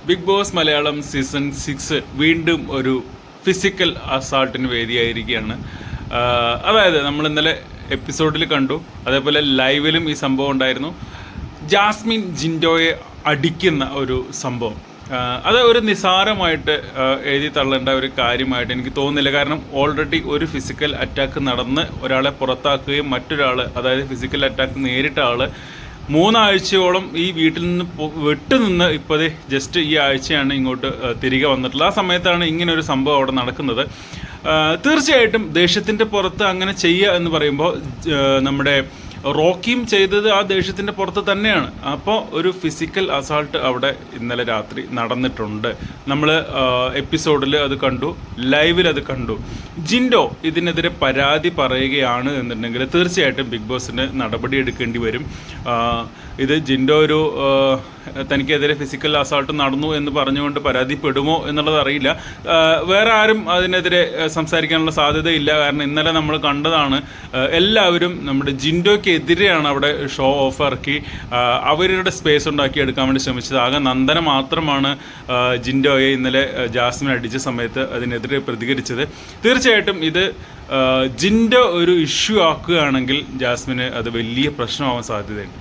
Big boss Malayalam season 6 വീണ്ടും ഒരു physical അസാൾട്ടിന് വേദിയായിരിക്കുകയാണ്. അതായത് നമ്മൾ ഇന്നലെ എപ്പിസോഡിൽ കണ്ടു, അതേപോലെ ലൈവിലും ഈ സംഭവം ഉണ്ടായിരുന്നു. ജാസ്മിൻ ജിൻഡോയെ അടിക്കുന്ന ഒരു സംഭവം, അത് ഒരു നിസാരമായിട്ട് എഴുതി തള്ളേണ്ട ഒരു കാര്യമായിട്ട് എനിക്ക് തോന്നുന്നില്ല. കാരണം ഓൾറെഡി ഒരു ഫിസിക്കൽ അറ്റാക്ക് നടന്ന് ഒരാളെ പുറത്താക്കുകയും മറ്റൊരാൾ, അതായത് ഫിസിക്കൽ അറ്റാക്ക് നേരിട്ട ആൾ 3 ആഴ്ചയോളം ഈ വീട്ടിൽ നിന്ന് വിട്ടുനിന്ന് ഇപ്പോൾ ജസ്റ്റ് ഈ ആഴ്ചയാണ് ഇങ്ങോട്ട് തിരികെ വന്നിട്ടുള്ളത്. ആ സമയത്താണ് ഇങ്ങനെ ഒരു സംഭവം അവിടെ നടക്കുന്നത്. തീർച്ചയായിട്ടും ദേഷ്യത്തിൻ്റെ പുറത്ത് അങ്ങനെ ചെയ്യുക എന്ന് പറയുമ്പോൾ നമ്മുടെ റോക്കിയും ചെയ്തത് ആ ദേഷ്യത്തിൻ്റെ പുറത്ത് തന്നെയാണ്. അപ്പോൾ ഒരു ഫിസിക്കൽ അസാൾട്ട് അവിടെ ഇന്നലെ രാത്രി നടന്നിട്ടുണ്ട്. നമ്മൾ എപ്പിസോഡിൽ അത് കണ്ടു, ലൈവിൽ അത് കണ്ടു. ജിൻഡോ ഇതിനെതിരെ പരാതി പറയുകയാണ് എന്നുണ്ടെങ്കിൽ തീർച്ചയായിട്ടും ബിഗ് ബോസിന് നടപടി എടുക്കേണ്ടി വരും. ഇത് ജിൻഡോ ഒരു തനിക്കെതിരെ ഫിസിക്കൽ അസാൾട്ട് നടന്നു എന്ന് പറഞ്ഞുകൊണ്ട് പരാതിപ്പെടുമോ എന്നുള്ളത് അറിയില്ല. വേറെ ആരും അതിനെതിരെ സംസാരിക്കാനുള്ള സാധ്യതയില്ല. കാരണം ഇന്നലെ നമ്മൾ കണ്ടതാണ്, എല്ലാവരും നമ്മുടെ ജിൻഡോയ്ക്കെതിരെയാണ് അവിടെ ഷോ ഓഫ് ഇറക്കി അവരുടെ സ്പേസ് ഉണ്ടാക്കി എടുക്കാൻ വേണ്ടി ശ്രമിച്ചത്. ആകെ നന്ദന മാത്രമാണ് ജിൻഡോയെ ഇന്നലെ ജാസ്മിൻ അടിച്ച സമയത്ത് അതിനെതിരെ പ്രതികരിച്ചത്. തീർച്ചയായിട്ടും ഇത് ജിൻഡോ ഒരു ഇഷ്യൂ ആക്കുകയാണെങ്കിൽ ജാസ്മിന് അത് വലിയ പ്രശ്നമാവാൻ സാധ്യതയുണ്ട്.